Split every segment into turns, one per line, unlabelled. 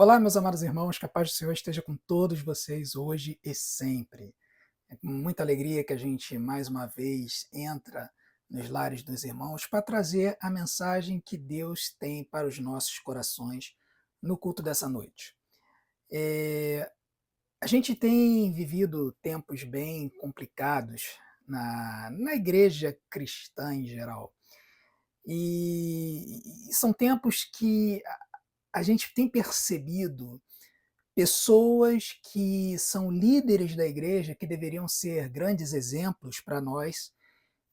Olá, meus amados irmãos, que a paz do Senhor esteja com todos vocês hoje e sempre. É com muita alegria que a gente mais uma vez entra nos lares dos irmãos para trazer a mensagem que Deus tem para os nossos corações no culto dessa noite. É, a gente tem vivido tempos bem complicados na igreja cristã em geral. E são tempos que a gente tem percebido pessoas que são líderes da igreja, que deveriam ser grandes exemplos para nós,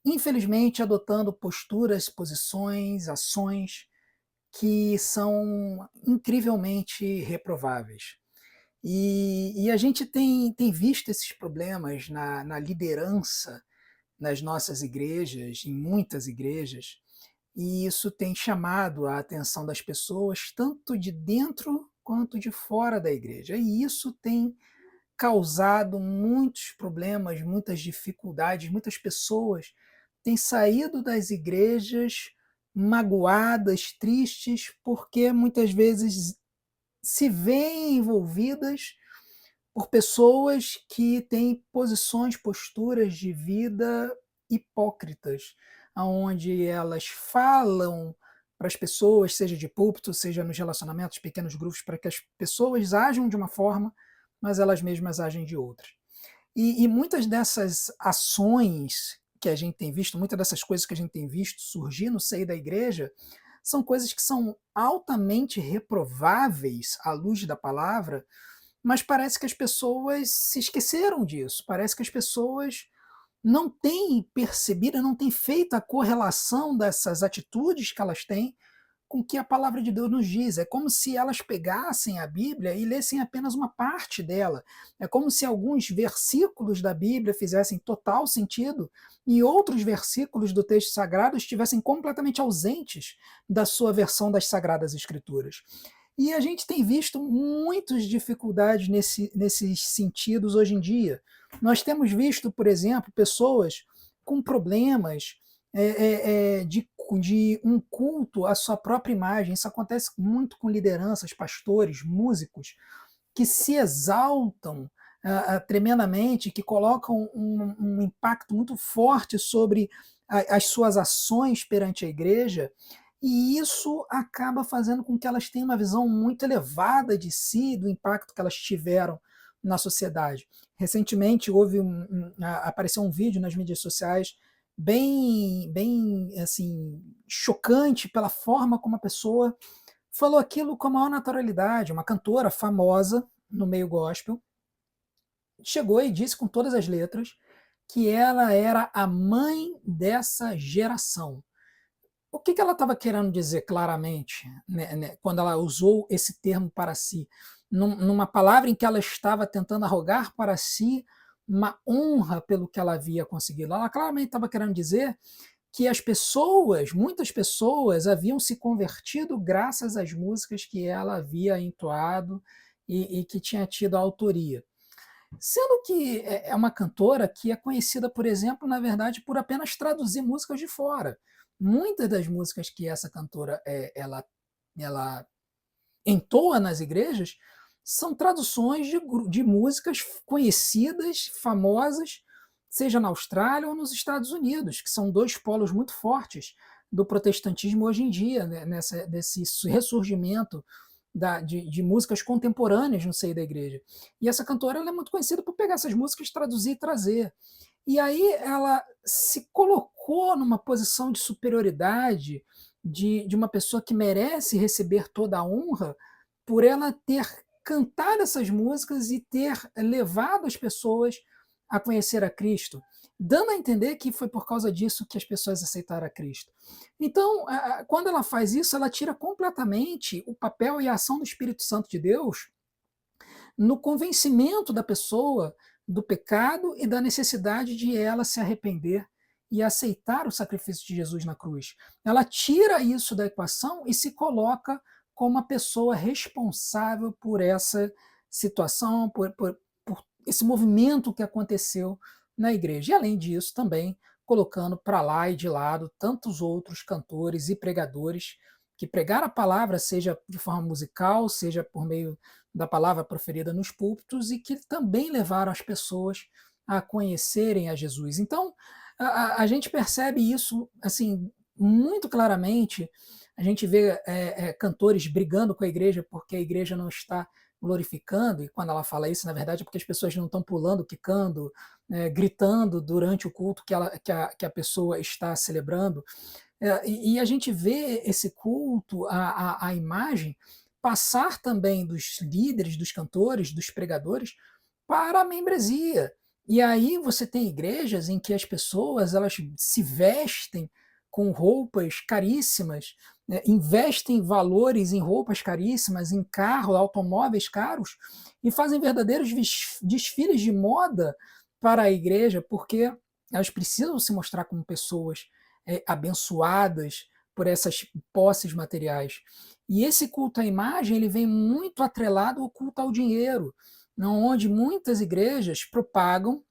infelizmente adotando posturas, posições, ações que são incrivelmente reprováveis. E a gente tem visto esses problemas na liderança nas nossas igrejas, em muitas igrejas, e isso tem chamado a atenção das pessoas, tanto de dentro quanto de fora da igreja. E isso tem causado muitos problemas, muitas dificuldades, muitas pessoas têm saído das igrejas magoadas, tristes, porque muitas vezes se veem envolvidas por pessoas que têm posições, posturas de vida hipócritas, aonde elas falam para as pessoas, seja de púlpito, seja nos relacionamentos, pequenos grupos, para que as pessoas ajam de uma forma, mas elas mesmas agem de outra. E muitas dessas ações que a gente tem visto, muitas dessas coisas que a gente tem visto surgir no seio da igreja, são coisas que são altamente reprováveis à luz da palavra, mas parece que as pessoas se esqueceram disso, parece que as pessoas não têm percebido, não têm feito a correlação dessas atitudes que elas têm com o que a palavra de Deus nos diz. É como se elas pegassem a Bíblia e lessem apenas uma parte dela. É como se alguns versículos da Bíblia fizessem total sentido e outros versículos do texto sagrado estivessem completamente ausentes da sua versão das Sagradas Escrituras. E a gente tem visto muitas dificuldades nesses sentidos hoje em dia. Nós temos visto, por exemplo, pessoas com problemas de um culto à sua própria imagem. Isso acontece muito com lideranças, pastores, músicos, que se exaltam tremendamente, que colocam um impacto muito forte sobre as suas ações perante a igreja, e isso acaba fazendo com que elas tenham uma visão muito elevada de si, do impacto que elas tiveram na sociedade. Recentemente apareceu um vídeo nas mídias sociais bem assim, chocante pela forma como a pessoa falou aquilo com a maior naturalidade. Uma cantora famosa no meio gospel chegou e disse com todas as letras que ela era a mãe dessa geração. O que ela estava querendo dizer claramente, né, quando ela usou esse termo para si? Numa palavra em que ela estava tentando arrogar para si uma honra pelo que ela havia conseguido. Ela claramente estava querendo dizer que as pessoas, muitas pessoas, haviam se convertido graças às músicas que ela havia entoado e que tinha tido a autoria. Sendo que é uma cantora que é conhecida, por exemplo, na verdade, por apenas traduzir músicas de fora. Muitas das músicas que essa cantora ela entoa nas igrejas são traduções de músicas conhecidas, famosas, seja na Austrália ou nos Estados Unidos, que são dois polos muito fortes do protestantismo hoje em dia, né, desse ressurgimento de músicas contemporâneas no seio da igreja. E essa cantora ela é muito conhecida por pegar essas músicas, traduzir e trazer. E aí ela se colocou numa posição de superioridade, de uma pessoa que merece receber toda a honra, por ela ter cantado essas músicas e ter levado as pessoas a conhecer a Cristo, dando a entender que foi por causa disso que as pessoas aceitaram a Cristo. Então, quando ela faz isso, ela tira completamente o papel e a ação do Espírito Santo de Deus no convencimento da pessoa do pecado e da necessidade de ela se arrepender e aceitar o sacrifício de Jesus na cruz. Ela tira isso da equação e se coloca como uma pessoa responsável por essa situação, por esse movimento que aconteceu na igreja. E, além disso, também colocando para lá e de lado tantos outros cantores e pregadores que pregar a palavra, seja de forma musical, seja por meio da palavra proferida nos púlpitos, e que também levaram as pessoas a conhecerem a Jesus. Então, a gente percebe isso assim muito claramente. A gente vê cantores brigando com a igreja porque a igreja não está glorificando, e quando ela fala isso, na verdade, é porque as pessoas não estão pulando, quicando, gritando durante o culto que a pessoa está celebrando. E a gente vê esse culto, a imagem, passar também dos líderes, dos cantores, dos pregadores, para a membresia. E aí você tem igrejas em que as pessoas elas se vestem com roupas caríssimas, né, investem valores em roupas caríssimas, em carros, automóveis caros, e fazem verdadeiros desfiles de moda para a igreja, porque elas precisam se mostrar como pessoas abençoadas por essas posses materiais. E esse culto à imagem ele vem muito atrelado ao culto ao dinheiro, onde muitas igrejas propagam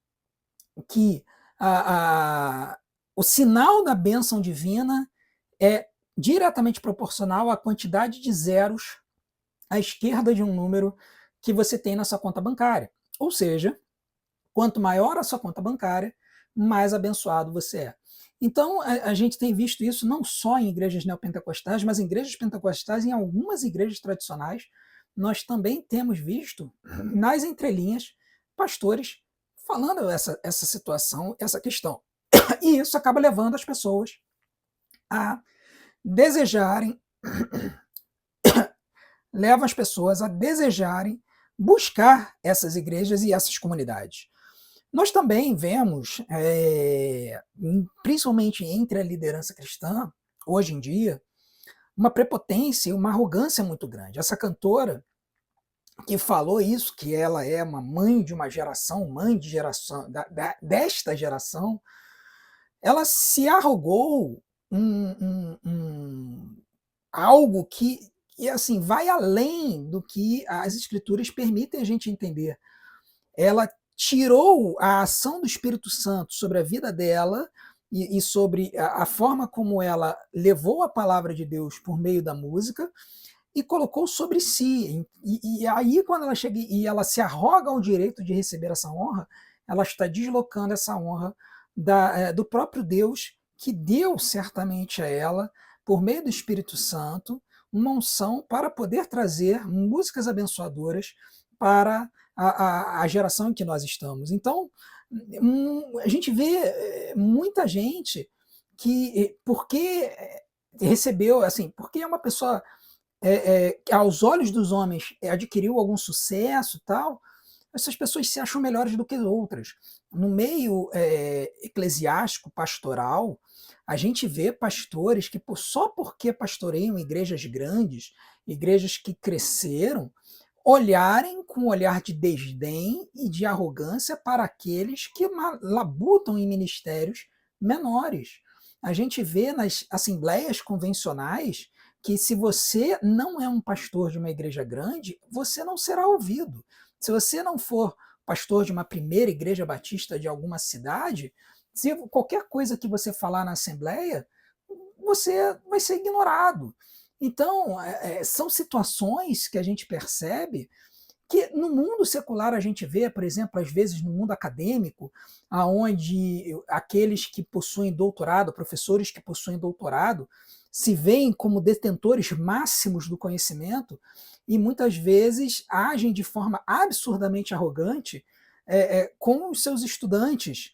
que o sinal da bênção divina é diretamente proporcional à quantidade de zeros à esquerda de um número que você tem na sua conta bancária. Ou seja, quanto maior a sua conta bancária, mais abençoado você é. Então, a gente tem visto isso não só em igrejas neopentecostais, mas em igrejas pentecostais, em algumas igrejas tradicionais, nós também temos visto, nas entrelinhas, pastores falando essa situação, essa questão. E isso acaba levando as pessoas a desejarem, leva as pessoas a desejarem buscar essas igrejas e essas comunidades. Nós também vemos, principalmente entre a liderança cristã, hoje em dia, uma prepotência e uma arrogância muito grande. Essa cantora que falou isso, que ela é uma mãe de uma geração, mãe de geração, desta geração, ela se arrogou algo que assim vai além do que as escrituras permitem a gente entender. Ela tirou a ação do Espírito Santo sobre a vida dela e sobre a forma como ela levou a palavra de Deus por meio da música e colocou sobre si. E aí, quando ela chega e ela se arroga ao direito de receber essa honra, ela está deslocando essa honra do próprio Deus, que deu certamente a ela, por meio do Espírito Santo, uma unção para poder trazer músicas abençoadoras para a geração em que nós estamos. Então, a gente vê muita gente que, porque recebeu, assim, porque é uma pessoa que aos olhos dos homens adquiriu algum sucesso tal, essas pessoas se acham melhores do que outras. No meio eclesiástico, pastoral, a gente vê pastores que só porque pastoreiam igrejas grandes, igrejas que cresceram, olharem com um olhar de desdém e de arrogância para aqueles que labutam em ministérios menores. A gente vê nas assembleias convencionais que se você não é um pastor de uma igreja grande, você não será ouvido. Se você não for pastor de uma primeira igreja batista de alguma cidade, se qualquer coisa que você falar na assembleia, você vai ser ignorado. Então, são situações que a gente percebe que no mundo secular a gente vê, por exemplo, às vezes no mundo acadêmico, aonde aqueles que possuem doutorado, professores que possuem doutorado, se veem como detentores máximos do conhecimento e muitas vezes agem de forma absurdamente arrogante com os seus estudantes,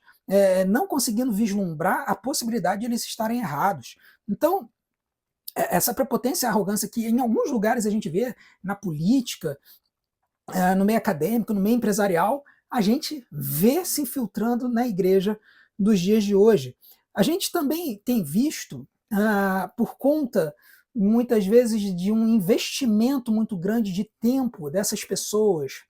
não conseguindo vislumbrar a possibilidade de eles estarem errados. Então, essa prepotência e arrogância que em alguns lugares a gente vê na política, no meio acadêmico, no meio empresarial, a gente vê se infiltrando na igreja dos dias de hoje. A gente também tem visto, por conta, muitas vezes, de um investimento muito grande de tempo dessas pessoas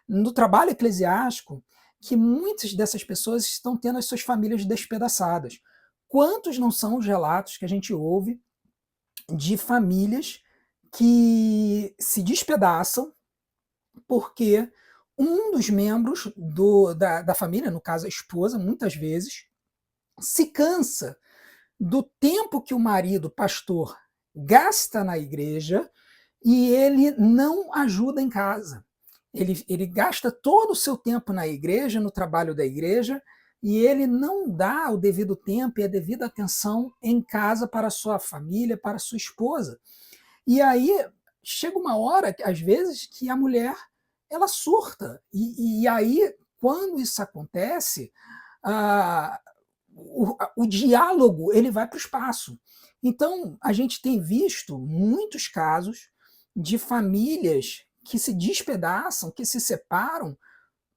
no trabalho eclesiástico, que muitas dessas pessoas estão tendo as suas famílias despedaçadas. Quantos não são os relatos que a gente ouve de famílias que se despedaçam porque um dos membros da família, no caso a esposa, muitas vezes, se cansa do tempo que o marido, pastor, gasta na igreja e ele não ajuda em casa. Ele gasta todo o seu tempo na igreja, no trabalho da igreja, e ele não dá o devido tempo e a devida atenção em casa para a sua família, para a sua esposa. E aí chega uma hora, às vezes, que a mulher ela surta. E aí, quando isso acontece, ah, o diálogo ele vai para o espaço. Então, a gente tem visto muitos casos de famílias que se despedaçam, que se separam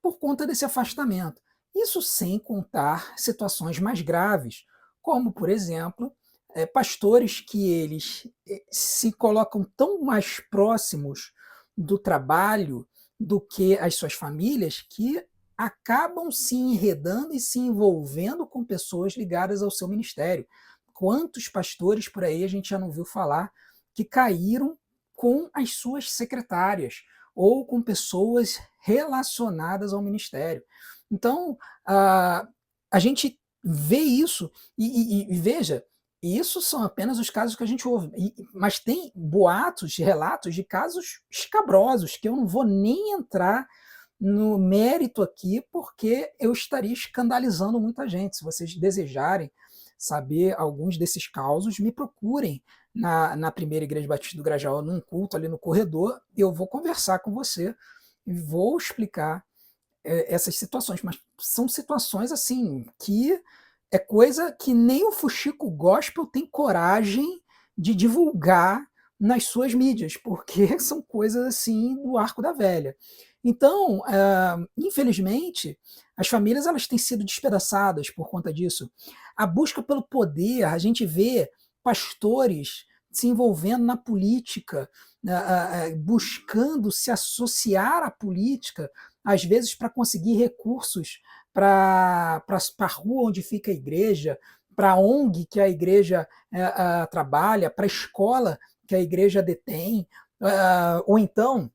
por conta desse afastamento. Isso sem contar situações mais graves, como, por exemplo, pastores que eles se colocam tão mais próximos do trabalho do que as suas famílias que acabam se enredando e se envolvendo com pessoas ligadas ao seu ministério. Quantos pastores por aí a gente já não viu falar que caíram com as suas secretárias ou com pessoas relacionadas ao ministério? Então, a gente vê isso e veja, isso são apenas os casos que a gente ouve, mas tem boatos, relatos de casos escabrosos que eu não vou nem entrar no mérito aqui, porque eu estaria escandalizando muita gente. Se vocês desejarem saber alguns desses causos, me procurem na primeira Igreja Batista do Grajaú, num culto ali no corredor, eu vou conversar com você e vou explicar essas situações, mas são situações assim que é coisa que nem o Fuxico Gospel tem coragem de divulgar nas suas mídias, porque são coisas assim do arco da velha. Então, infelizmente, as famílias elas têm sido despedaçadas por conta disso. A busca pelo poder, a gente vê pastores se envolvendo na política, buscando se associar à política, às vezes para conseguir recursos para a rua onde fica a igreja, para a ONG que a igreja trabalha, para a escola que a igreja detém, ou então,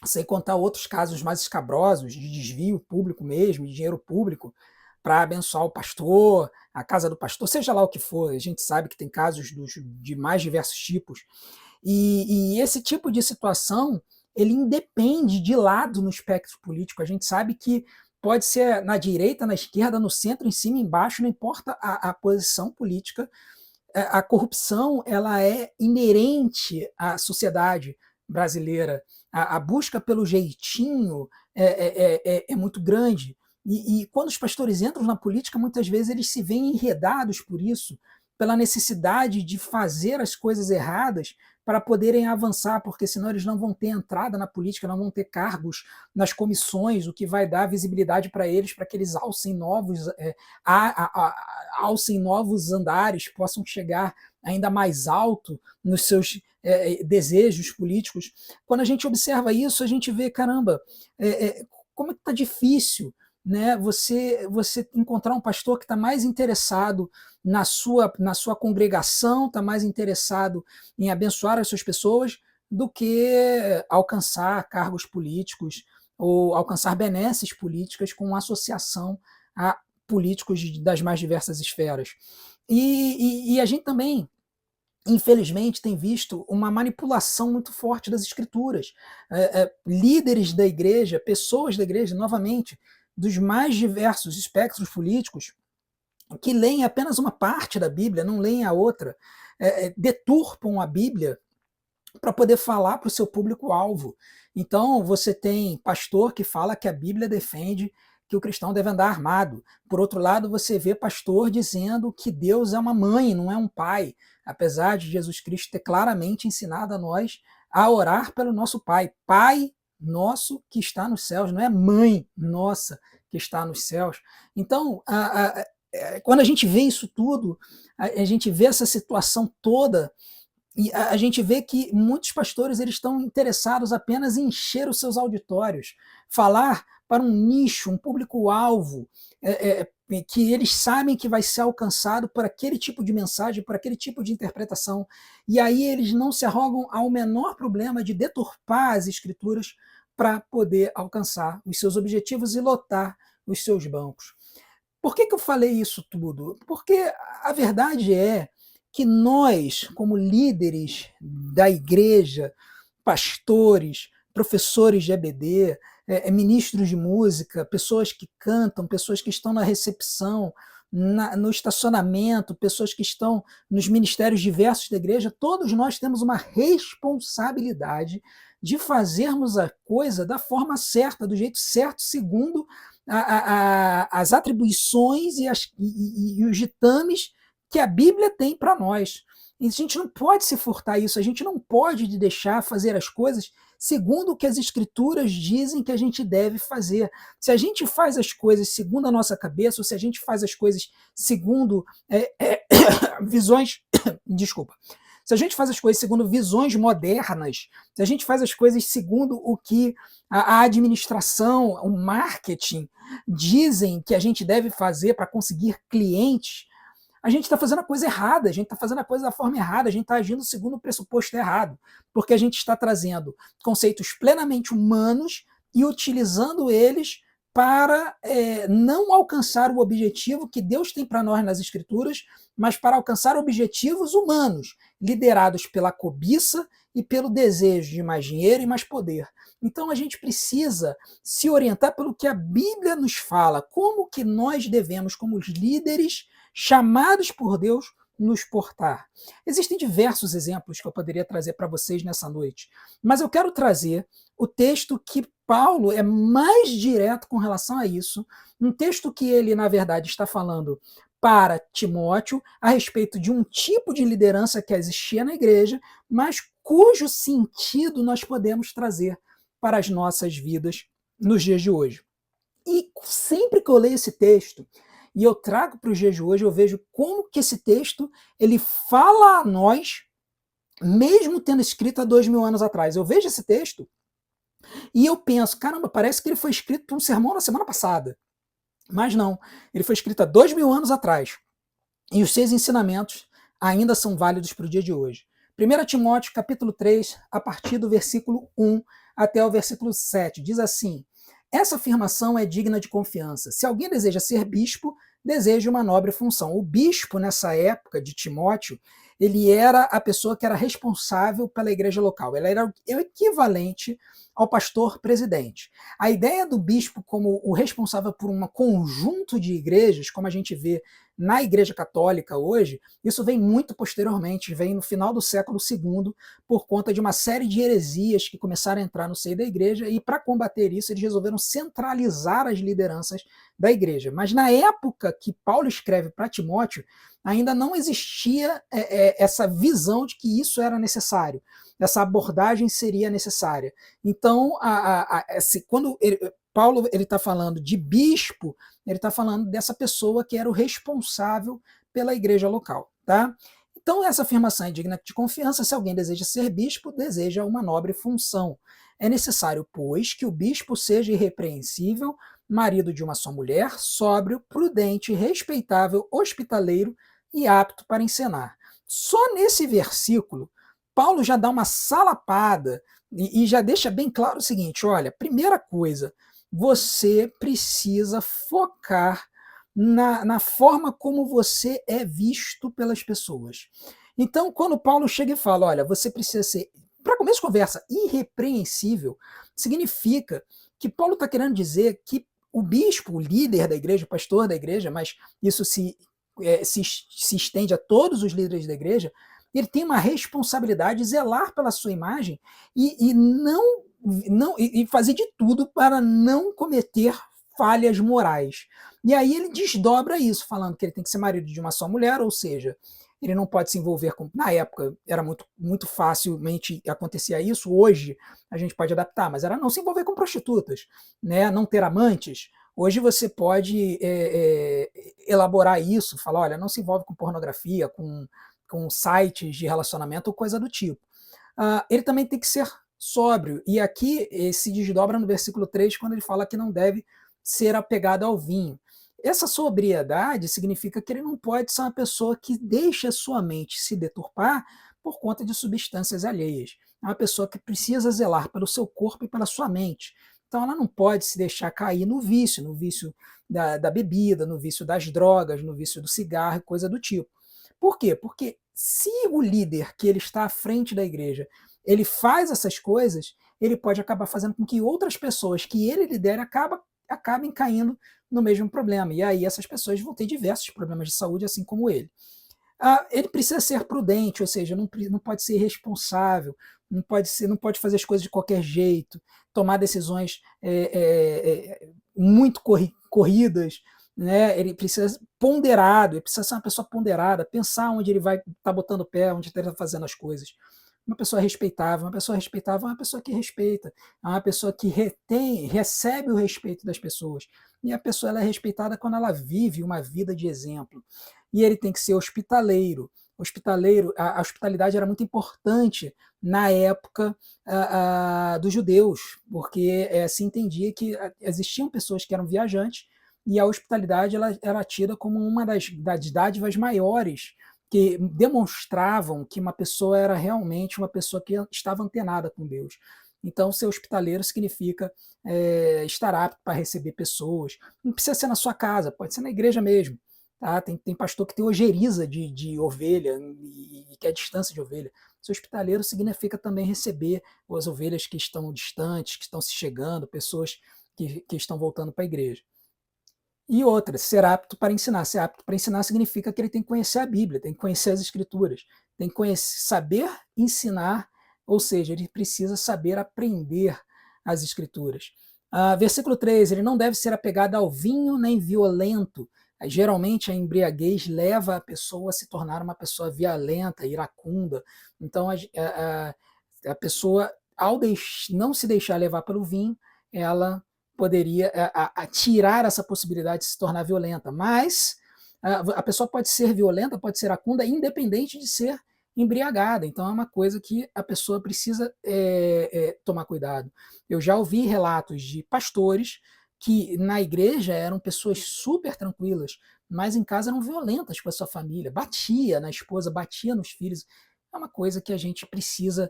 sem contar outros casos mais escabrosos, de desvio público mesmo, de dinheiro público, para abençoar o pastor, a casa do pastor, seja lá o que for, a gente sabe que tem casos de mais diversos tipos. E esse tipo de situação, ele independe de lado no espectro político. A gente sabe que pode ser na direita, na esquerda, no centro, em cima, embaixo, não importa a posição política. A corrupção ela é inerente à sociedade brasileira. A busca pelo jeitinho é muito grande. E quando os pastores entram na política, muitas vezes eles se veem enredados por isso, pela necessidade de fazer as coisas erradas para poderem avançar, porque senão eles não vão ter entrada na política, não vão ter cargos nas comissões, o que vai dar visibilidade para eles, para que eles alcem novos andares, possam chegar ainda mais alto nos seus desejos políticos. Quando a gente observa isso, a gente vê, caramba, como é que está difícil, né, você encontrar um pastor que está mais interessado na sua congregação, está mais interessado em abençoar as suas pessoas do que alcançar cargos políticos ou alcançar benesses políticas com associação a políticos das mais diversas esferas. E a gente também, infelizmente, tem visto uma manipulação muito forte das escrituras. Líderes da igreja, pessoas da igreja, novamente, dos mais diversos espectros políticos, que leem apenas uma parte da Bíblia, não leem a outra, deturpam a Bíblia para poder falar para o seu público-alvo. Então, você tem pastor que fala que a Bíblia defende que o cristão deve andar armado. Por outro lado, você vê pastor dizendo que Deus é uma mãe, não é um pai, apesar de Jesus Cristo ter claramente ensinado a nós a orar pelo nosso Pai. Pai nosso que está nos céus, não é mãe nossa que está nos céus. Então, quando a gente vê isso tudo, a gente vê essa situação toda, e a gente vê que muitos pastores eles estão interessados apenas em encher os seus auditórios, falar para um nicho, um público-alvo, que eles sabem que vai ser alcançado por aquele tipo de mensagem, por aquele tipo de interpretação. E aí eles não se arrogam ao menor problema de deturpar as escrituras para poder alcançar os seus objetivos e lotar os seus bancos. Por que eu falei isso tudo? Porque a verdade é que nós, como líderes da igreja, pastores, professores de EBD, ministros de música, pessoas que cantam, pessoas que estão na recepção, no estacionamento, pessoas que estão nos ministérios diversos da igreja, todos nós temos uma responsabilidade de fazermos a coisa da forma certa, do jeito certo, segundo as atribuições e os ditames que a Bíblia tem para nós. E a gente não pode se furtar isso, a gente não pode deixar fazer as coisas segundo o que as escrituras dizem que a gente deve fazer. Se a gente faz as coisas segundo a nossa cabeça, ou se a gente faz as coisas segundo visões, desculpa, se a gente faz as coisas segundo visões modernas, se a gente faz as coisas segundo o que a administração, o marketing dizem que a gente deve fazer para conseguir clientes, a gente está fazendo a coisa errada, a gente está fazendo a coisa da forma errada, a gente está agindo segundo o pressuposto errado, porque a gente está trazendo conceitos plenamente humanos e utilizando eles para não alcançar o objetivo que Deus tem para nós nas Escrituras, mas para alcançar objetivos humanos, liderados pela cobiça e pelo desejo de mais dinheiro e mais poder. Então a gente precisa se orientar pelo que a Bíblia nos fala, como que nós devemos, como os líderes chamados por Deus, nos portar. Existem diversos exemplos que eu poderia trazer para vocês nessa noite, mas eu quero trazer o texto que Paulo é mais direto com relação a isso, um texto que ele, na verdade, está falando para Timóteo a respeito de um tipo de liderança que existia na igreja, mas cujo sentido nós podemos trazer para as nossas vidas nos dias de hoje. E sempre que eu leio esse texto, e eu trago para os dias de hoje, eu vejo como que esse texto ele fala a nós, mesmo tendo escrito há 2000 anos atrás. Eu vejo esse texto e eu penso, caramba, parece que ele foi escrito para um sermão na semana passada. Mas não, ele foi escrito há 2000 anos atrás. E os seus ensinamentos ainda são válidos para o dia de hoje. 1 Timóteo capítulo 3, a partir do versículo 1 até o versículo 7, diz assim: essa afirmação é digna de confiança. Se alguém deseja ser bispo, deseja uma nobre função. O bispo, nessa época de Timóteo, ele era a pessoa que era responsável pela igreja local. Ele era o equivalente ao pastor presidente. A ideia do bispo como o responsável por um conjunto de igrejas, como a gente vê na Igreja Católica hoje, isso vem muito posteriormente, vem no final do século II, por conta de uma série de heresias que começaram a entrar no seio da igreja, e para combater isso eles resolveram centralizar as lideranças da igreja. Mas na época que Paulo escreve para Timóteo, ainda não existia essa visão de que isso era necessário, essa abordagem seria necessária. Então, quando Paulo está falando de bispo, ele está falando dessa pessoa que era o responsável pela igreja local. Tá? Então, essa afirmação é digna de confiança. Se alguém deseja ser bispo, deseja uma nobre função. É necessário, pois, que o bispo seja irrepreensível, marido de uma só mulher, sóbrio, prudente, respeitável, hospitaleiro e apto para ensinar. Só nesse versículo, Paulo já dá uma salapada e já deixa bem claro o seguinte: olha, primeira coisa, você precisa focar na forma como você é visto pelas pessoas. Então, quando Paulo chega e fala, olha, você precisa ser, para começo de conversa, irrepreensível, significa que Paulo está querendo dizer que o bispo, o líder da igreja, o pastor da igreja, mas isso se estende a todos os líderes da igreja, ele tem uma responsabilidade de zelar pela sua imagem e fazer de tudo para não cometer falhas morais. E aí ele desdobra isso, falando que ele tem que ser marido de uma só mulher, ou seja, ele não pode se envolver com... Na época era muito facilmente acontecia isso, hoje a gente pode adaptar, mas era não se envolver com prostitutas, né? Não ter amantes. Hoje você pode elaborar isso, falar, olha, não se envolve com pornografia, com sites de relacionamento ou coisa do tipo. Ele também tem que ser sóbrio, e aqui se desdobra no versículo 3, quando ele fala que não deve ser apegado ao vinho. Essa sobriedade significa que ele não pode ser uma pessoa que deixa sua mente se deturpar por conta de substâncias alheias. É uma pessoa que precisa zelar pelo seu corpo e pela sua mente. Então ela não pode se deixar cair no vício da bebida, no vício das drogas, no vício do cigarro, coisa do tipo. Por quê? Porque se o líder que ele está à frente da igreja, ele faz essas coisas, ele pode acabar fazendo com que outras pessoas que ele lidera acabem caindo no mesmo problema. E aí essas pessoas vão ter diversos problemas de saúde, assim como ele. Ele precisa ser prudente, ou seja, não pode ser irresponsável, não pode fazer as coisas de qualquer jeito, tomar decisões muito corridas, né? Ele precisa ser ponderado, ele precisa ser uma pessoa ponderada, pensar onde ele vai estar botando o pé, onde ele está fazendo as coisas. Uma pessoa respeitável é uma pessoa que respeita, é uma pessoa que recebe o respeito das pessoas. E a pessoa ela é respeitada quando ela vive uma vida de exemplo. E ele tem que ser hospitaleiro. A hospitalidade era muito importante na época dos judeus, porque se entendia que existiam pessoas que eram viajantes e a hospitalidade ela era tida como uma das dádivas maiores que demonstravam que uma pessoa era realmente uma pessoa que estava antenada com Deus. Então, ser hospitaleiro significa estar apto para receber pessoas. Não precisa ser na sua casa, pode ser na igreja mesmo. Tá? Tem pastor que tem ojeriza de ovelha e que é distância de ovelha. Ser hospitaleiro significa também receber as ovelhas que estão distantes, que estão se chegando, pessoas que estão voltando para a igreja. E outra, ser apto para ensinar. Ser apto para ensinar significa que ele tem que conhecer a Bíblia, tem que conhecer as Escrituras, tem que saber ensinar, ou seja, ele precisa saber aprender as Escrituras. Versículo 3, ele não deve ser apegado ao vinho nem violento. Geralmente a embriaguez leva a pessoa a se tornar uma pessoa violenta, iracunda. Então a pessoa, ao não se deixar levar pelo vinho, ela poderia tirar essa possibilidade de se tornar violenta, mas a pessoa pode ser violenta, pode ser iracunda, independente de ser embriagada. Então é uma coisa que a pessoa precisa tomar cuidado. Eu já ouvi relatos de pastores que na igreja eram pessoas super tranquilas, mas em casa eram violentas com a sua família, batia na esposa, batia nos filhos. É uma coisa que a gente precisa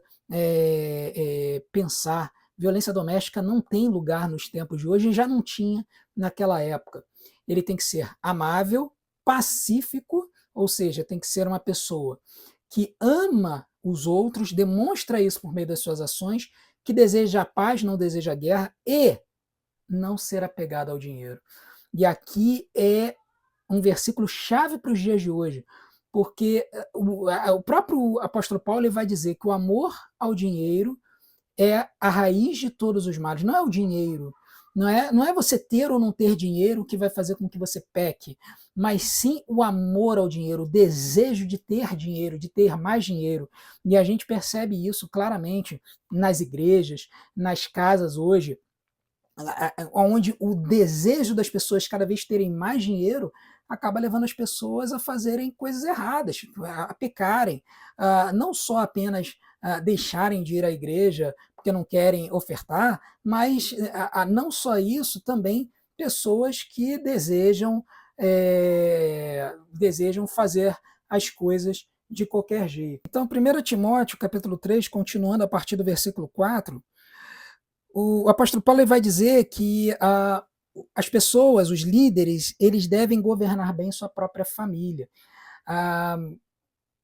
pensar. Violência doméstica não tem lugar nos tempos de hoje e já não tinha naquela época. Ele tem que ser amável, pacífico, ou seja, tem que ser uma pessoa que ama os outros, demonstra isso por meio das suas ações, que deseja a paz, não deseja a guerra e não ser apegado ao dinheiro. E aqui é um versículo chave para os dias de hoje, porque o próprio apóstolo Paulo ele vai dizer que o amor ao dinheiro é a raiz de todos os males, não é o dinheiro. Não é você ter ou não ter dinheiro que vai fazer com que você peque, mas sim o amor ao dinheiro, o desejo de ter dinheiro, de ter mais dinheiro. E a gente percebe isso claramente nas igrejas, nas casas hoje, onde o desejo das pessoas cada vez terem mais dinheiro acaba levando as pessoas a fazerem coisas erradas, a pecarem, não só apenas deixarem de ir à igreja porque não querem ofertar, mas não só isso, também pessoas que desejam fazer as coisas de qualquer jeito. Então, 1 Timóteo, capítulo 3, continuando a partir do versículo 4, o apóstolo Paulo vai dizer que as pessoas, os líderes, eles devem governar bem sua própria família.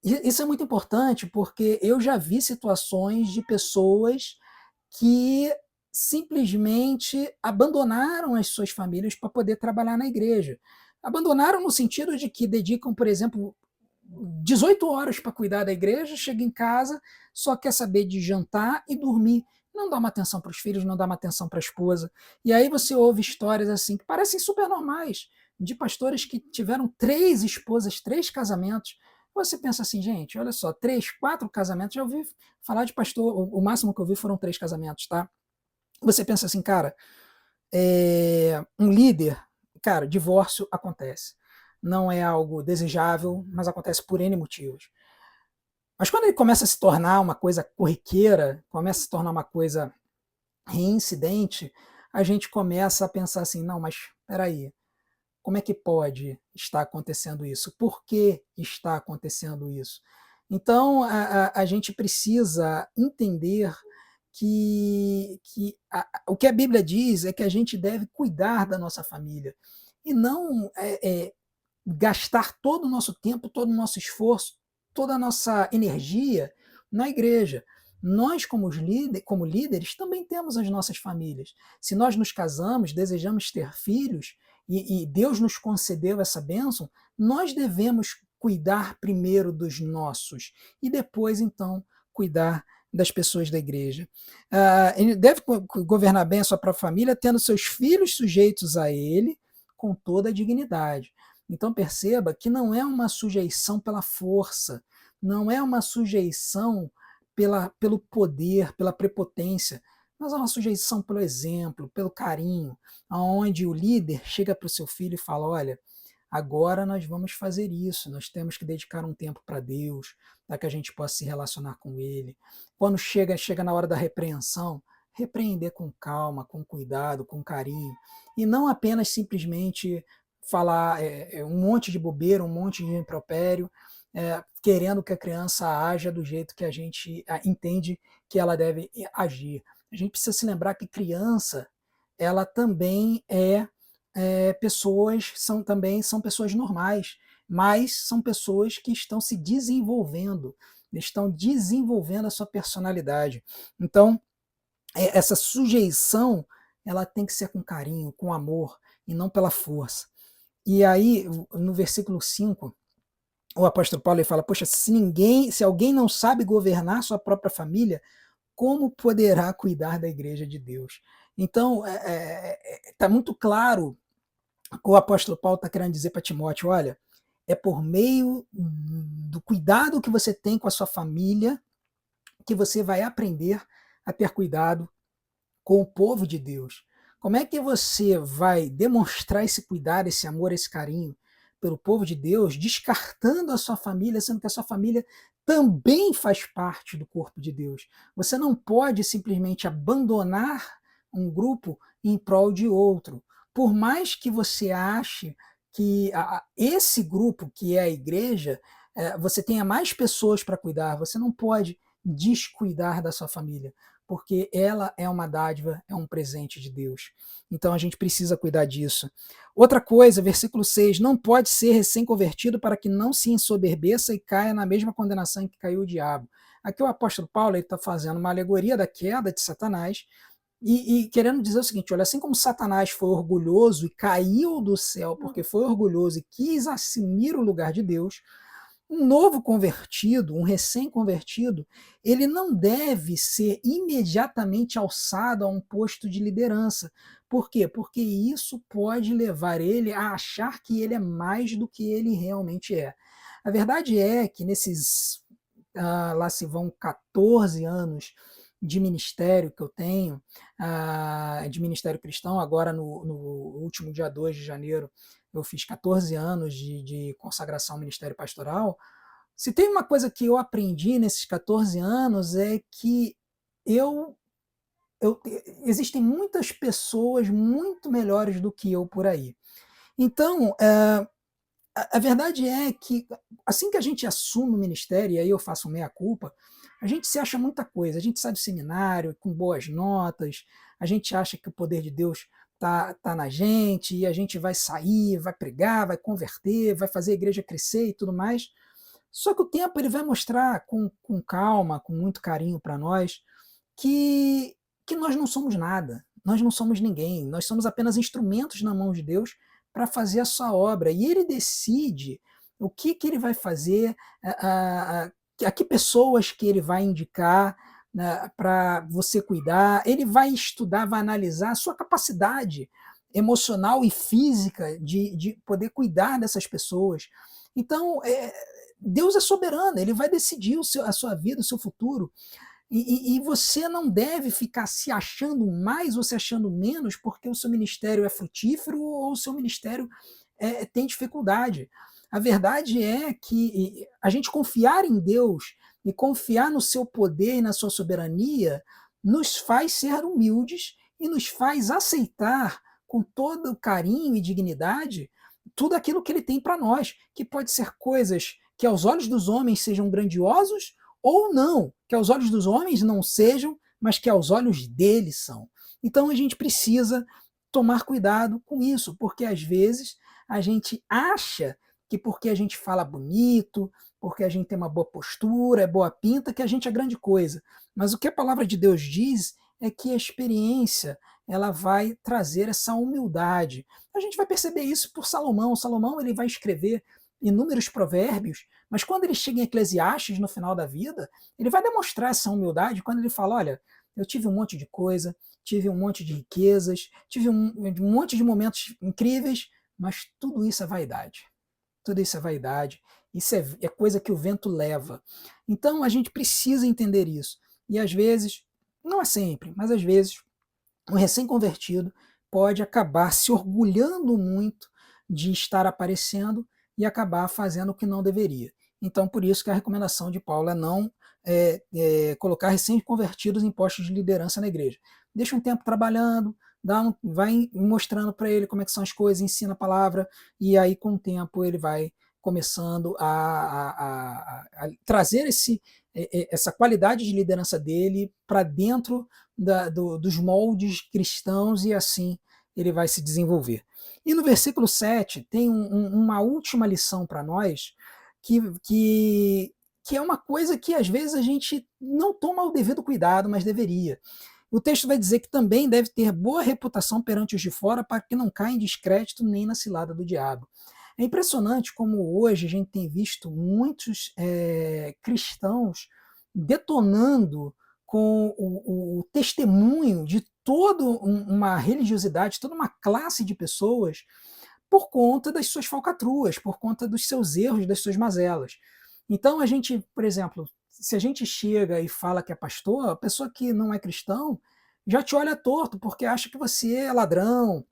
Isso é muito importante porque eu já vi situações de pessoas que simplesmente abandonaram as suas famílias para poder trabalhar na igreja. Abandonaram no sentido de que dedicam, por exemplo, 18 horas para cuidar da igreja, chega em casa, só quer saber de jantar e dormir. Não dá uma atenção para os filhos, não dá uma atenção para a esposa. E aí você ouve histórias assim que parecem super normais, de pastores que tiveram 3 esposas, 3 casamentos. Você pensa assim, gente, olha só, 3, 4 casamentos. Já ouvi falar de pastor, o máximo que eu vi foram 3 casamentos, tá? Você pensa assim, cara, um líder, cara, divórcio acontece. Não é algo desejável, mas acontece por N motivos. Mas quando ele começa a se tornar uma coisa corriqueira, começa a se tornar uma coisa reincidente, a gente começa a pensar assim, não, mas espera aí, como é que pode estar acontecendo isso? Por que está acontecendo isso? Então, a gente precisa entender o que a Bíblia diz é que a gente deve cuidar da nossa família e não gastar todo o nosso tempo, todo o nosso esforço, toda a nossa energia na igreja. Nós, como líderes, também temos as nossas famílias. Se nós nos casamos, desejamos ter filhos, e Deus nos concedeu essa bênção, nós devemos cuidar primeiro dos nossos e depois, então, cuidar das pessoas da igreja. Ele deve governar bem a sua própria família, tendo seus filhos sujeitos a ele com toda a dignidade. Então perceba que não é uma sujeição pela força, não é uma sujeição pelo poder, pela prepotência, mas é uma sujeição pelo exemplo, pelo carinho, aonde o líder chega para o seu filho e fala: olha, agora nós vamos fazer isso, nós temos que dedicar um tempo para Deus, para que a gente possa se relacionar com Ele. Quando chega na hora da repreensão, repreender com calma, com cuidado, com carinho, e não apenas simplesmente falar um monte de bobeira, um monte de impropério, querendo que a criança haja do jeito que a gente entende que ela deve agir. A gente precisa se lembrar que criança, ela também são pessoas normais, mas são pessoas que estão se desenvolvendo, estão desenvolvendo a sua personalidade. Então, essa sujeição, ela tem que ser com carinho, com amor, e não pela força. E aí, no versículo 5, o apóstolo Paulo ele fala: poxa, se alguém não sabe governar sua própria família, como poderá cuidar da igreja de Deus? Então, está muito claro o apóstolo Paulo está querendo dizer para Timóteo: olha, é por meio do cuidado que você tem com a sua família que você vai aprender a ter cuidado com o povo de Deus. Como é que você vai demonstrar esse cuidado, esse amor, esse carinho pelo povo de Deus, descartando a sua família, sendo que a sua família também faz parte do corpo de Deus? Você não pode simplesmente abandonar um grupo em prol de outro. Por mais que você ache que esse grupo, que é a igreja, você tenha mais pessoas para cuidar, você não pode descuidar da sua família, porque ela é uma dádiva, é um presente de Deus. Então a gente precisa cuidar disso. Outra coisa, versículo 6, não pode ser recém-convertido para que não se ensoberbeça e caia na mesma condenação em que caiu o diabo. Aqui o apóstolo Paulo está fazendo uma alegoria da queda de Satanás e querendo dizer o seguinte: olha, assim como Satanás foi orgulhoso e caiu do céu porque foi orgulhoso e quis assumir o lugar de Deus, um novo convertido, um recém-convertido, ele não deve ser imediatamente alçado a um posto de liderança. Por quê? Porque isso pode levar ele a achar que ele é mais do que ele realmente é. A verdade é que nesses, lá se vão 14 anos de ministério que eu tenho, de ministério cristão, agora no último dia 2 de janeiro, eu fiz 14 anos de consagração ao ministério pastoral. Se tem uma coisa que eu aprendi nesses 14 anos é que eu, existem muitas pessoas muito melhores do que eu por aí. Então, a verdade é que assim que a gente assume o ministério, e aí eu faço meia-culpa, a gente se acha muita coisa, a gente sai do seminário com boas notas, a gente acha que o poder de Deus tá na gente, e a gente vai sair, vai pregar, vai converter, vai fazer a igreja crescer e tudo mais. Só que o tempo ele vai mostrar com calma, com muito carinho para nós, que nós não somos nada, nós não somos ninguém, nós somos apenas instrumentos na mão de Deus para fazer a sua obra. E ele decide o que ele vai fazer, a que pessoas que ele vai indicar, né, para você cuidar. Ele vai estudar, vai analisar a sua capacidade emocional e física de poder cuidar dessas pessoas. Então, Deus é soberano, ele vai decidir a sua vida, o seu futuro. E você não deve ficar se achando mais ou se achando menos porque o seu ministério é frutífero ou o seu ministério tem dificuldade. A verdade é que a gente confiar em Deus e confiar no seu poder e na sua soberania nos faz ser humildes e nos faz aceitar com todo carinho e dignidade tudo aquilo que ele tem para nós, que pode ser coisas que aos olhos dos homens sejam grandiosos ou não, que aos olhos dos homens não sejam, mas que aos olhos dele são. Então a gente precisa tomar cuidado com isso, porque às vezes a gente acha que porque a gente fala bonito, porque a gente tem uma boa postura, é boa pinta, que a gente é grande coisa. Mas o que a palavra de Deus diz é que a experiência ela vai trazer essa humildade. A gente vai perceber isso por Salomão. Salomão ele vai escrever inúmeros provérbios, mas quando ele chega em Eclesiastes no final da vida, ele vai demonstrar essa humildade quando ele fala: olha, eu tive um monte de coisa, tive um monte de riquezas, tive um monte de momentos incríveis, mas tudo isso é vaidade. Tudo isso é vaidade, isso é coisa que o vento leva. Então a gente precisa entender isso. E às vezes, não é sempre, mas às vezes, um recém-convertido pode acabar se orgulhando muito de estar aparecendo e acabar fazendo o que não deveria. Então, por isso que a recomendação de Paulo é não colocar recém-convertidos em postos de liderança na igreja. Deixa um tempo trabalhando, vai mostrando para ele como é que são as coisas, ensina a palavra, e aí com o tempo ele vai começando a trazer essa qualidade de liderança dele para dentro dos moldes cristãos e assim ele vai se desenvolver. E no versículo 7 tem uma última lição para nós que, que, que é uma coisa que às vezes a gente não toma o devido cuidado, mas deveria. O texto vai dizer que também deve ter boa reputação perante os de fora para que não caia em descrédito nem na cilada do diabo. É impressionante como hoje a gente tem visto muitos cristãos detonando com o testemunho de toda uma religiosidade, toda uma classe de pessoas por conta das suas falcatruas, por conta dos seus erros, das suas mazelas. Então a gente, por exemplo, se a gente chega e fala que é pastor, a pessoa que não é cristão já te olha torto porque acha que você é ladrão,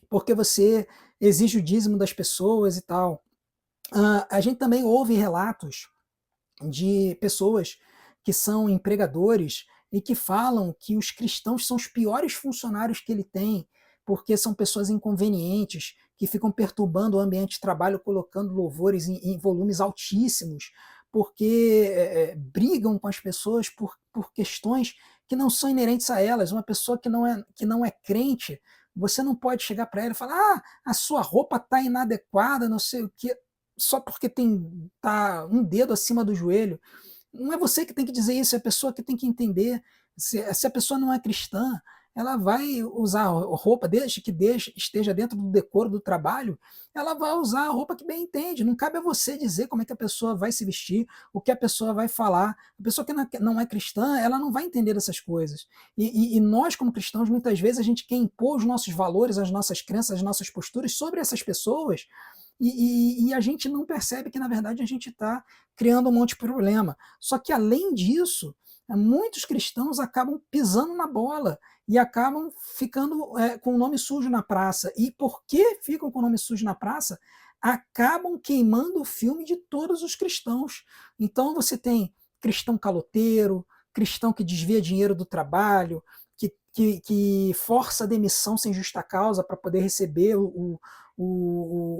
porque você exige o dízimo das pessoas e tal. A gente também ouve relatos de pessoas que são empregadores e que falam que os cristãos são os piores funcionários que ele tem, porque são pessoas inconvenientes, que ficam perturbando o ambiente de trabalho, colocando louvores em volumes altíssimos, porque brigam com as pessoas por questões que não são inerentes a elas. Uma pessoa que não é crente, você não pode chegar para ela e falar: ah, a sua roupa está inadequada, não sei o quê, só porque tá um dedo acima do joelho. Não é você que tem que dizer isso, é a pessoa que tem que entender. Se a pessoa não é cristã, ela vai usar a roupa, desde que esteja dentro do decoro do trabalho, ela vai usar a roupa que bem entende. Não cabe a você dizer como é que a pessoa vai se vestir, o que a pessoa vai falar. A pessoa que não é cristã, ela não vai entender dessas coisas. E nós, como cristãos, muitas vezes a gente quer impor os nossos valores, as nossas crenças, as nossas posturas sobre essas pessoas, e a gente não percebe que, na verdade, a gente está criando um monte de problema. Só que, além disso, muitos cristãos acabam pisando na bola e acabam ficando com o nome sujo na praça. E porque ficam com o nome sujo na praça, acabam queimando o filme de todos os cristãos. Então, você tem cristão caloteiro, cristão que desvia dinheiro do trabalho, que força a demissão sem justa causa para poder receber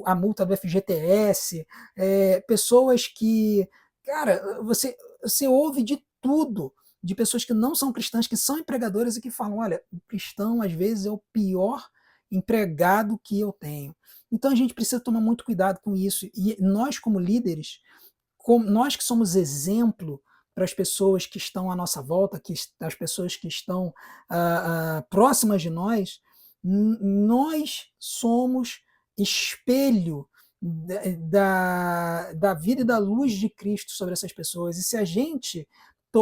a multa do FGTS, pessoas que, cara, você ouve de tudo, de pessoas que não são cristãs, que são empregadoras e que falam: olha, o cristão às vezes é o pior empregado que eu tenho. Então a gente precisa tomar muito cuidado com isso. E nós, como líderes, nós que somos exemplo para as pessoas que estão à nossa volta, as pessoas que estão próximas de nós, nós somos espelho da vida e da luz de Cristo sobre essas pessoas. E se a gente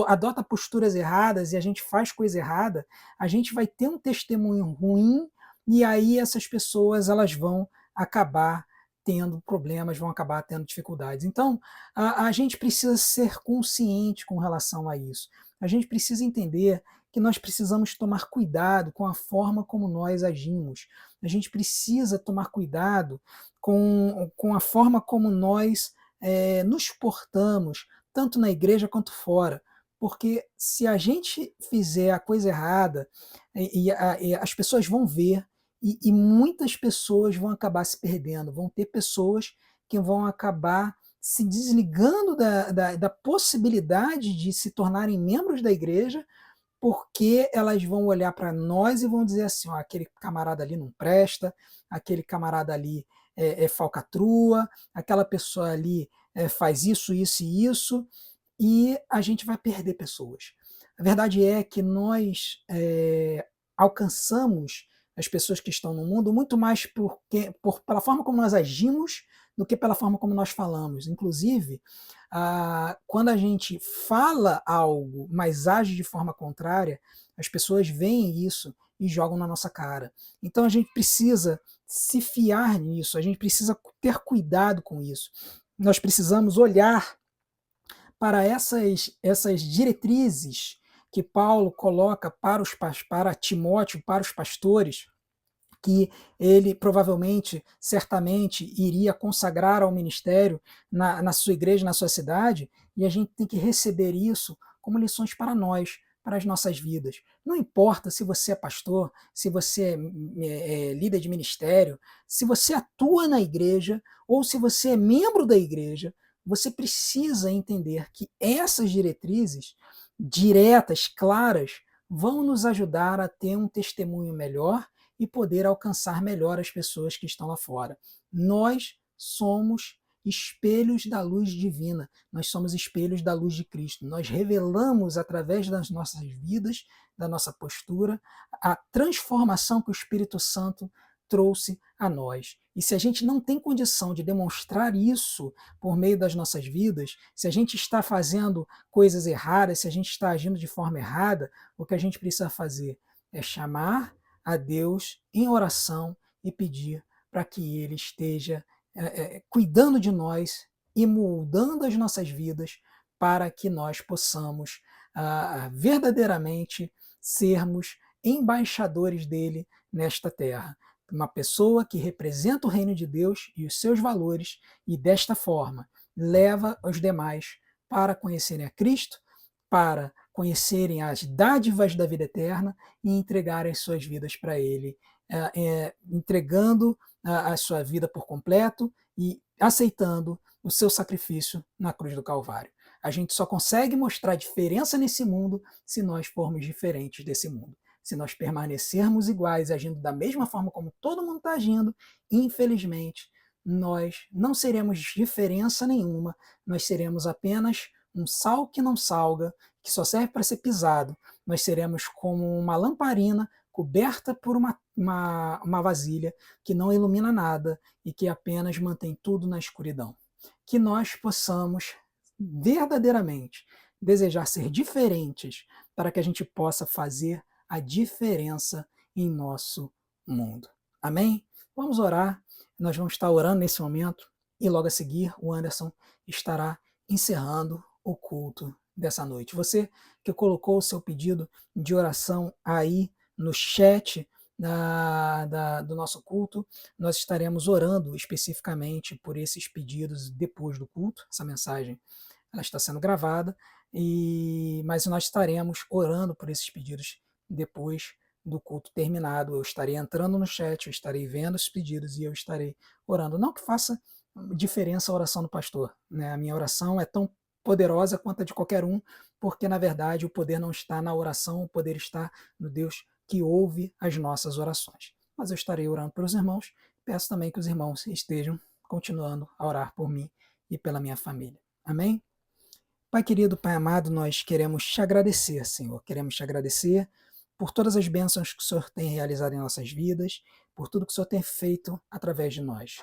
adota posturas erradas e a gente faz coisa errada, a gente vai ter um testemunho ruim e aí essas pessoas elas vão acabar tendo problemas, vão acabar tendo dificuldades. Então, a gente precisa ser consciente com relação a isso. A gente precisa entender que nós precisamos tomar cuidado com a forma como nós agimos. A gente precisa tomar cuidado com a forma como nós nos portamos, tanto na igreja quanto fora. Porque se a gente fizer a coisa errada, e as pessoas vão ver, e muitas pessoas vão acabar se perdendo, vão ter pessoas que vão acabar se desligando da possibilidade de se tornarem membros da igreja porque elas vão olhar para nós e vão dizer assim: ó, aquele camarada ali não presta, aquele camarada ali é falcatrua, aquela pessoa ali faz isso, isso e isso, e a gente vai perder pessoas. A verdade é que nós alcançamos as pessoas que estão no mundo muito mais pela forma como nós agimos do que pela forma como nós falamos. Inclusive, quando a gente fala algo, mas age de forma contrária, as pessoas veem isso e jogam na nossa cara. Então a gente precisa se fiar nisso, a gente precisa ter cuidado com isso. Nós precisamos olhar para essas diretrizes que Paulo coloca para Timóteo, para os pastores, que ele provavelmente, certamente, iria consagrar ao ministério na sua igreja, na sua cidade, e a gente tem que receber isso como lições para nós, para as nossas vidas. Não importa se você é pastor, se você é líder de ministério, se você atua na igreja ou se você é membro da igreja, você precisa entender que essas diretrizes diretas, claras, vão nos ajudar a ter um testemunho melhor e poder alcançar melhor as pessoas que estão lá fora. Nós somos espelhos da luz divina, nós somos espelhos da luz de Cristo. Nós revelamos através das nossas vidas, da nossa postura, a transformação que o Espírito Santo trouxe a nós. E se a gente não tem condição de demonstrar isso por meio das nossas vidas, se a gente está fazendo coisas erradas, se a gente está agindo de forma errada, o que a gente precisa fazer é chamar a Deus em oração e pedir para que Ele esteja cuidando de nós e moldando as nossas vidas para que nós possamos verdadeiramente sermos embaixadores dele nesta terra. Uma pessoa que representa o reino de Deus e os seus valores e desta forma leva os demais para conhecerem a Cristo, para conhecerem as dádivas da vida eterna e entregarem as suas vidas para Ele, entregando a sua vida por completo e aceitando o seu sacrifício na cruz do Calvário. A gente só consegue mostrar diferença nesse mundo se nós formos diferentes desse mundo. Se nós permanecermos iguais, agindo da mesma forma como todo mundo está agindo, infelizmente, nós não seremos diferença nenhuma, nós seremos apenas um sal que não salga, que só serve para ser pisado. Nós seremos como uma lamparina coberta por uma vasilha que não ilumina nada e que apenas mantém tudo na escuridão. Que nós possamos verdadeiramente desejar ser diferentes para que a gente possa fazer a diferença em nosso mundo. Amém? Vamos orar. Nós vamos estar orando nesse momento e logo a seguir o Anderson estará encerrando o culto dessa noite. Você que colocou o seu pedido de oração aí no chat do nosso culto, nós estaremos orando especificamente por esses pedidos depois do culto. Essa mensagem ela está sendo gravada, mas nós estaremos orando por esses pedidos depois do culto terminado. Eu estarei entrando no chat, eu estarei vendo os pedidos e eu estarei orando. Não que faça diferença a oração do pastor, né? A minha oração é tão poderosa quanto a de qualquer um, porque na verdade o poder não está na oração, o poder está no Deus que ouve as nossas orações. Mas eu estarei orando pelos irmãos, peço também que os irmãos estejam continuando a orar por mim e pela minha família. Amém? Pai querido, Pai amado, nós queremos te agradecer, Senhor, queremos te agradecer por todas as bênçãos que o Senhor tem realizado em nossas vidas, por tudo que o Senhor tem feito através de nós.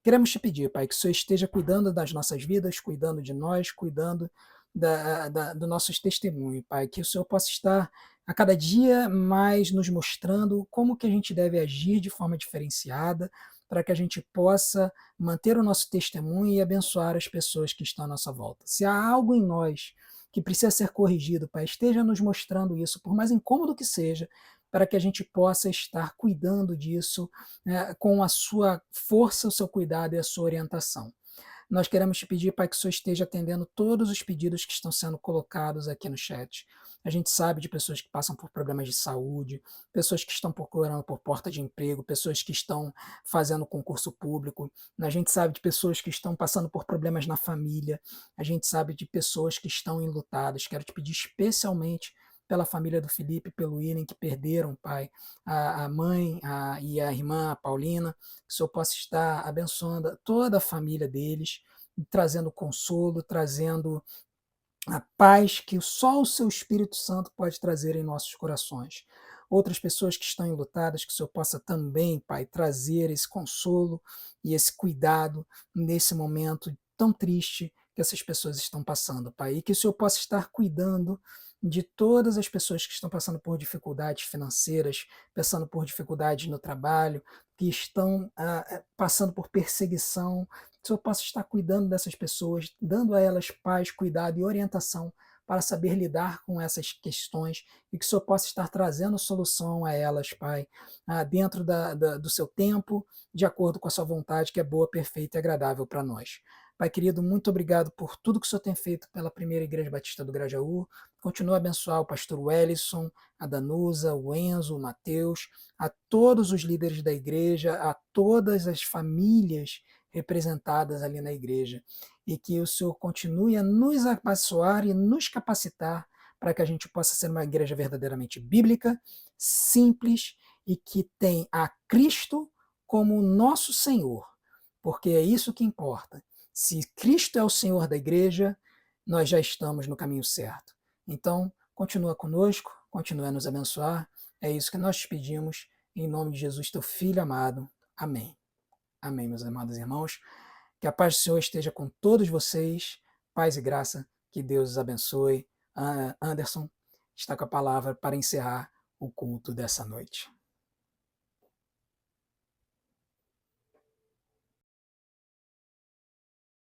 Queremos te pedir, Pai, que o Senhor esteja cuidando das nossas vidas, cuidando de nós, cuidando do nosso testemunho, Pai, que o Senhor possa estar a cada dia mais nos mostrando como que a gente deve agir de forma diferenciada, para que a gente possa manter o nosso testemunho e abençoar as pessoas que estão à nossa volta. Se há algo em nós que precisa ser corrigido, Pai, esteja nos mostrando isso, por mais incômodo que seja, para que a gente possa estar cuidando disso com a sua força, o seu cuidado e a sua orientação. Nós queremos te pedir, Pai, que o Senhor esteja atendendo todos os pedidos que estão sendo colocados aqui no chat. A gente sabe de pessoas que passam por problemas de saúde, pessoas que estão procurando por porta de emprego, pessoas que estão fazendo concurso público. A gente sabe de pessoas que estão passando por problemas na família. A gente sabe de pessoas que estão enlutadas. Quero te pedir especialmente pela família do Felipe, pelo William, que perderam, Pai, a mãe e a irmã, a Paulina, que o Senhor possa estar abençoando toda a família deles, trazendo consolo, trazendo a paz que só o seu Espírito Santo pode trazer em nossos corações. Outras pessoas que estão enlutadas, que o Senhor possa também, Pai, trazer esse consolo e esse cuidado nesse momento tão triste que essas pessoas estão passando, Pai. E que o Senhor possa estar cuidando de todas as pessoas que estão passando por dificuldades financeiras, passando por dificuldades no trabalho, que estão passando por perseguição, que o Senhor possa estar cuidando dessas pessoas, dando a elas paz, cuidado e orientação para saber lidar com essas questões e que o Senhor possa estar trazendo solução a elas, Pai, dentro do seu tempo, de acordo com a sua vontade, que é boa, perfeita e agradável para nós. Pai querido, muito obrigado por tudo que o Senhor tem feito pela Primeira Igreja Batista do Grajaú. Continua a abençoar o pastor Wellison, a Danusa, o Enzo, o Mateus, a todos os líderes da igreja, a todas as famílias representadas ali na igreja. E que o Senhor continue a nos abençoar e nos capacitar para que a gente possa ser uma igreja verdadeiramente bíblica, simples e que tem a Cristo como nosso Senhor, porque é isso que importa. Se Cristo é o Senhor da igreja, nós já estamos no caminho certo. Então, continua conosco, continua a nos abençoar. É isso que nós te pedimos, em nome de Jesus, teu Filho amado. Amém. Amém, meus amados irmãos. Que a paz do Senhor esteja com todos vocês. Paz e graça. Que Deus os abençoe. Anderson está com a palavra para encerrar o culto dessa noite.